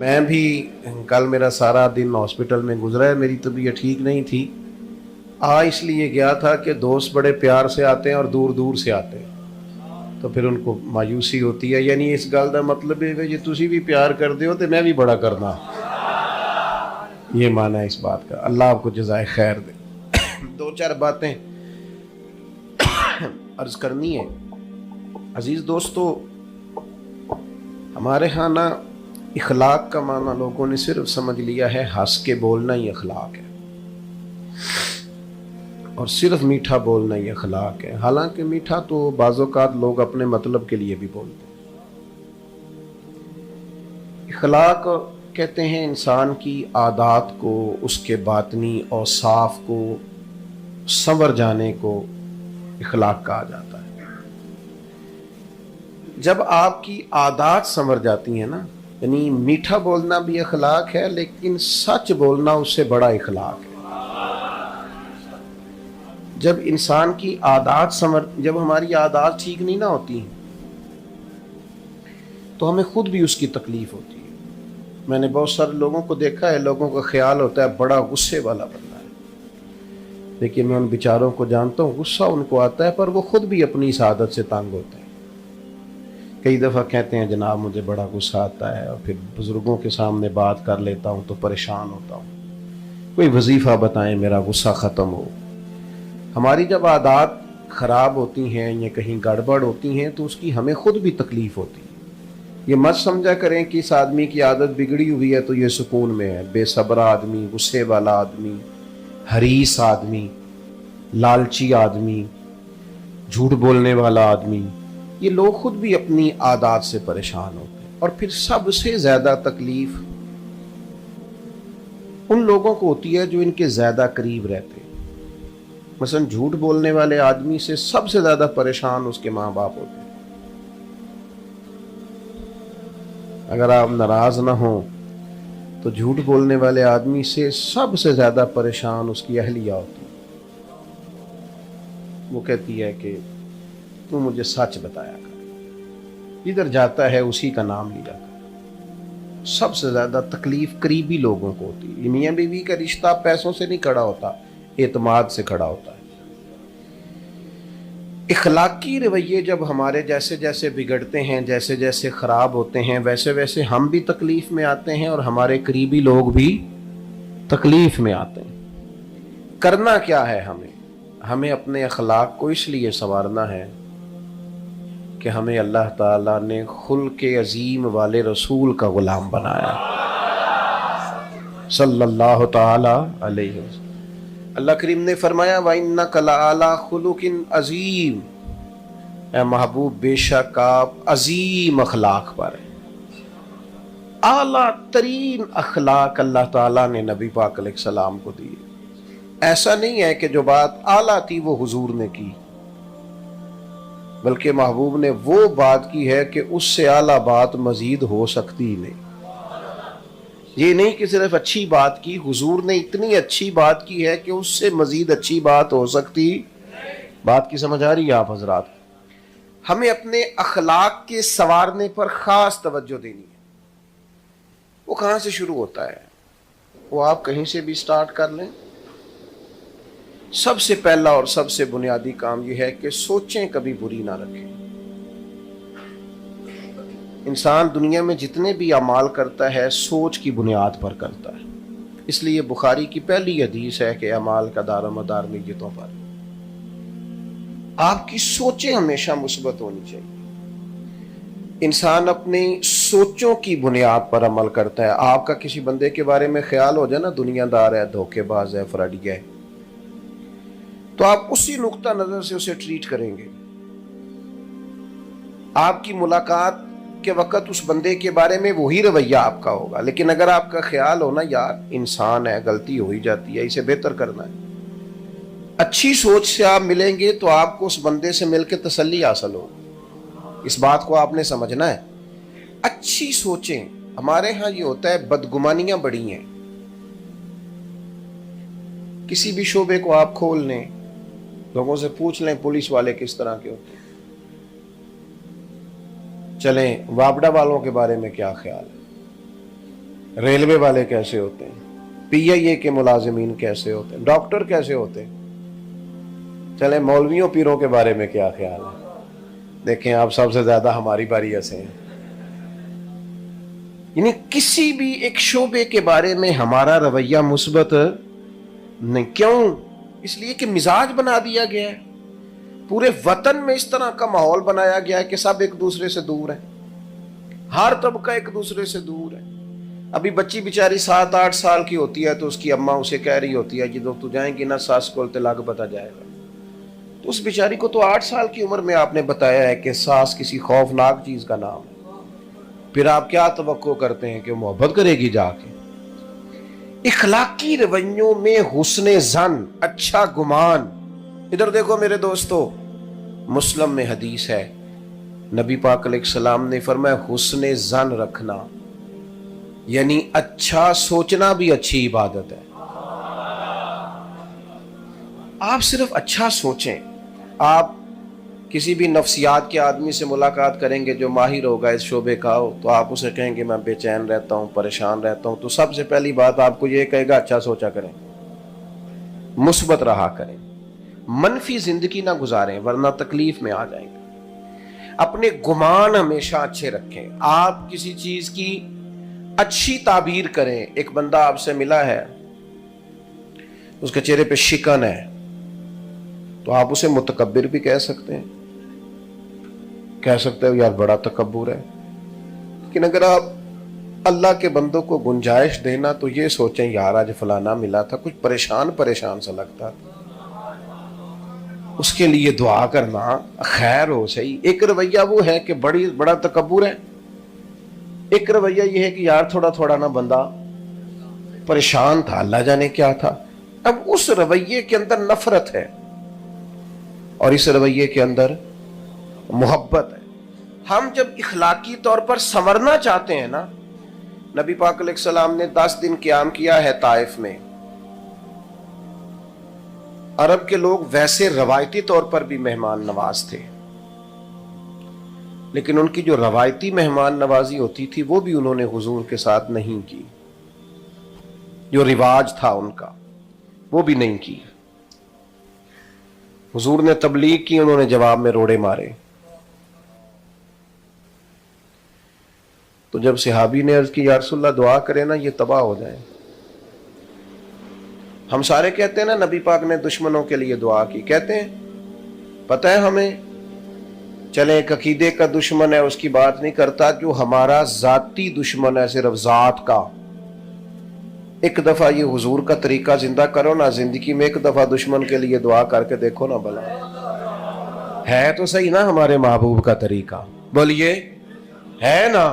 میں بھی کل میرا سارا دن ہاسپٹل میں گزرا ہے، میری طبیعت ٹھیک نہیں تھی۔ اس لیے گیا تھا کہ دوست بڑے پیار سے آتے ہیں اور دور دور سے آتے ہیں، تو پھر ان کو مایوسی ہوتی ہے۔ یعنی اس گل کا مطلب ہے جی تسی بھی پیار کر دیو تو میں بھی بڑا کرنا، یہ معنی ہے اس بات کا۔ اللہ آپ کو جزائے خیر دے۔ دو چار باتیں عرض کرنی ہے۔ عزیز دوستو، ہمارے ہاں نا اخلاق کا معنی لوگوں نے صرف سمجھ لیا ہے ہنس کے بولنا ہی اخلاق ہے، اور صرف میٹھا بولنا ہی اخلاق ہے۔ حالانکہ میٹھا تو بعض اوقات لوگ اپنے مطلب کے لیے بھی بولتے ہیں۔ اخلاق کہتے ہیں انسان کی عادات کو، اس کے باطنی اوصاف کو سنور جانے کو اخلاق کہا جاتا ہے۔ جب آپ کی عادات سنور جاتی ہیں نا، یعنی میٹھا بولنا بھی اخلاق ہے، لیکن سچ بولنا اس سے بڑا اخلاق ہے۔ جب انسان کی عادات جب ہماری عادات ٹھیک نہیں نہ ہوتی تو ہمیں خود بھی اس کی تکلیف ہوتی ہے۔ میں نے بہت سارے لوگوں کو دیکھا ہے، لوگوں کا خیال ہوتا ہے بڑا غصے والا بندہ ہے، لیکن میں ان بیچاروں کو جانتا ہوں، غصہ ان کو آتا ہے پر وہ خود بھی اپنی اس عادت سے تنگ ہوتے ہیں۔ کئی دفعہ کہتے ہیں جناب مجھے بڑا غصہ آتا ہے، اور پھر بزرگوں کے سامنے بات کر لیتا ہوں تو پریشان ہوتا ہوں، کوئی وظیفہ بتائیں میرا غصہ ختم ہو۔ ہماری جب عادات خراب ہوتی ہیں یا کہیں گڑبڑ ہوتی ہیں تو اس کی ہمیں خود بھی تکلیف ہوتی ہے۔ یہ مت سمجھا کریں کہ اس آدمی کی عادت بگڑی ہوئی ہے تو یہ سکون میں ہے۔ بے صبر آدمی، غصے والا آدمی، حریص آدمی، لالچی آدمی، جھوٹ بولنے والا آدمی، یہ لوگ خود بھی اپنی عادات سے پریشان ہوتے ہیں۔ اور پھر سب سے زیادہ تکلیف ان لوگوں کو ہوتی ہے جو ان کے زیادہ قریب رہتے ہیں۔ مثلا جھوٹ بولنے والے آدمی سے سب سے زیادہ پریشان اس کے ماں باپ ہوتے ہیں۔ اگر آپ ناراض نہ ہوں تو جھوٹ بولنے والے آدمی سے سب سے زیادہ پریشان اس کی اہلیہ ہوتی ہے۔ وہ کہتی ہے کہ تو مجھے سچ بتایا کر، جدھر جاتا ہے اسی کا نام لیا کر۔ سب سے زیادہ تکلیف قریبی لوگوں کو ہوتی ہے۔ میاں بیوی کا رشتہ پیسوں سے نہیں کھڑا ہوتا، اعتماد سے کھڑا ہوتا ہے۔ اخلاقی رویے جب ہمارے جیسے جیسے بگڑتے ہیں، جیسے جیسے خراب ہوتے ہیں، ویسے ویسے ہم بھی تکلیف میں آتے ہیں اور ہمارے قریبی لوگ بھی تکلیف میں آتے ہیں۔ کرنا کیا ہے ہمیں اپنے اخلاق کو اس لیے سنوارنا ہے کہ ہمیں اللہ تعالیٰ نے خلق عظیم والے رسول کا غلام بنایا صلی اللہ تعالی علیہ وسلم۔ اللہ کریم نے فرمایا وَإِنَّكَ لَعَلَىٰ خُلُقٍ عَظِيمٍ، اے محبوب بے شک آپ عظیم اخلاق پر ہیں۔ اعلیٰ ترین اخلاق اللہ تعالیٰ نے نبی پاک علیہ السلام کو دی۔ ایسا نہیں ہے کہ جو بات اعلیٰ تھی وہ حضور نے کی، بلکہ محبوب نے وہ بات کی ہے کہ اس سے اعلیٰ بات مزید ہو سکتی ہی نہیں۔ یہ نہیں کہ صرف اچھی بات کی، حضور نے اتنی اچھی بات کی ہے کہ اس سے مزید اچھی بات ہو سکتی۔ بات کی سمجھ آ رہی ہے آپ حضرات؟ ہمیں اپنے اخلاق کے سنوارنے پر خاص توجہ دینی ہے۔ وہ کہاں سے شروع ہوتا ہے؟ وہ آپ کہیں سے بھی سٹارٹ کر لیں۔ سب سے پہلا اور سب سے بنیادی کام یہ ہے کہ سوچیں کبھی بری نہ رکھیں۔ انسان دنیا میں جتنے بھی اعمال کرتا ہے سوچ کی بنیاد پر کرتا ہے۔ اس لیے بخاری کی پہلی حدیث ہے کہ اعمال کا دار و مدار نیتوں پر۔ آپ کی سوچیں ہمیشہ مثبت ہونی چاہیے۔ انسان اپنی سوچوں کی بنیاد پر عمل کرتا ہے۔ آپ کا کسی بندے کے بارے میں خیال ہو جائے نا دنیا دار ہے، دھوکے باز ہے، فراڈی ہے، تو آپ اسی نقطہ نظر سے اسے ٹریٹ کریں گے۔ آپ کی ملاقات کے وقت اس بندے کے بارے میں وہی رویہ آپ کا ہوگا، لیکن اگر آپ کا خیال ہونا یار انسان ہے، غلطی ہو ہی جاتی ہے، اسے بہتر کرنا ہے، اچھی سوچ سے آپ ملیں گے تو آپ کو اس بندے سے مل کے تسلی حاصل ہوگی۔ اس بات کو آپ نے سمجھنا ہے۔ اچھی سوچیں۔ ہمارے ہاں یہ ہوتا ہے بدگمانیاں بڑی ہیں۔ کسی بھی شعبے کو آپ کھول لیں، لوگوں سے پوچھ لیں پولیس والے کس طرح کے ہوتے ہیں، چلیں وابڈا والوں کے بارے میں کیا خیال ہے، ریلوے والے کیسے ہوتے ہیں، PIA کے ملازمین کیسے ہوتے ہیں، ڈاکٹر کیسے ہوتے ہیں۔ چلیں مولویوں پیروں کے بارے میں کیا خیال ہے؟ دیکھیں آپ سب سے زیادہ ہماری باری ایسے ہیں۔ یعنی کسی بھی ایک شعبے کے بارے میں ہمارا رویہ مثبت نہیں، کیوں؟ اس لیے کہ مزاج بنا دیا گیا ہے، پورے وطن میں اس طرح کا ماحول بنایا گیا ہے کہ سب ایک دوسرے سے دور ہیں، ہر طبقہ ایک دوسرے سے دور ہے۔ ابھی بچی بیچاری 7-8 سال کی ہوتی ہے تو اس کی اماں اسے کہہ رہی ہوتی ہے جدو تو جائیں گی نا ساس کو طلاق بتا جائے گا، تو اس بیچاری کو تو 8 سال کی عمر میں آپ نے بتایا ہے کہ ساس کسی خوفناک چیز کا نام ہے، پھر آپ کیا توقع کرتے ہیں کہ وہ محبت کرے گی جا کے؟ اخلاقی رویوں میں حسن ظن، اچھا گمان۔ ادھر دیکھو میرے دوستو، مسلم میں حدیث ہے، نبی پاک علیہ السلام نے فرمایا حسن ظن رکھنا، یعنی اچھا سوچنا بھی اچھی عبادت ہے۔ آپ صرف اچھا سوچیں۔ آپ کسی بھی نفسیات کے آدمی سے ملاقات کریں گے جو ماہر ہوگا اس شعبے کا ہو، تو آپ اسے کہیں گے میں بے چین رہتا ہوں، پریشان رہتا ہوں، تو سب سے پہلی بات آپ کو یہ کہے گا اچھا سوچا کریں، مثبت رہا کریں، منفی زندگی نہ گزاریں ورنہ تکلیف میں آ جائیں گے۔ اپنے گمان ہمیشہ اچھے رکھیں، آپ کسی چیز کی اچھی تعبیر کریں۔ ایک بندہ آپ سے ملا ہے، اس کے چہرے پہ شکن ہے، تو آپ اسے متکبر بھی کہہ سکتے ہیں، کہہ سکتے ہو یار بڑا تکبر ہے، لیکن اگر آپ اللہ کے بندوں کو گنجائش دینا تو یہ سوچیں یار آج فلانا ملا تھا کچھ پریشان پریشان سا لگتا تھا، اس کے لیے دعا کرنا خیر ہو صحیح۔ ایک رویہ وہ ہے کہ بڑا تکبر ہے، ایک رویہ یہ ہے کہ یار تھوڑا تھوڑا نا بندہ پریشان تھا، اللہ جانے کیا تھا۔ اب اس رویے کے اندر نفرت ہے اور اس رویے کے اندر محبت ہے۔ ہم جب اخلاقی طور پر سنورنا چاہتے ہیں نا، نبی پاک علیہ السلام نے 10 دن قیام کیا ہے طائف میں۔ عرب کے لوگ ویسے روایتی طور پر بھی مہمان نواز تھے، لیکن ان کی جو روایتی مہمان نوازی ہوتی تھی وہ بھی انہوں نے حضور کے ساتھ نہیں کی، جو رواج تھا ان کا وہ بھی نہیں کی۔ حضور نے تبلیغ کی، انہوں نے جواب میں روڑے مارے۔ تو جب صحابی نے عرض کی یا رسول اللہ دعا کرے نا یہ تباہ ہو جائیں، ہم سارے کہتے ہیں نا نبی پاک نے دشمنوں کے لیے دعا کی، کہتے ہیں پتہ ہے ہمیں، چلے ایک عقیدے کا دشمن ہے اس کی بات نہیں کرتا، جو ہمارا ذاتی دشمن ہے صرف ذات کا، ایک دفعہ یہ حضور کا طریقہ زندہ کرو نا، زندگی میں ایک دفعہ دشمن کے لیے دعا کر کے دیکھو نا، بھلا ہے تو صحیح نا ہمارے محبوب کا طریقہ، بولیے ہے نا؟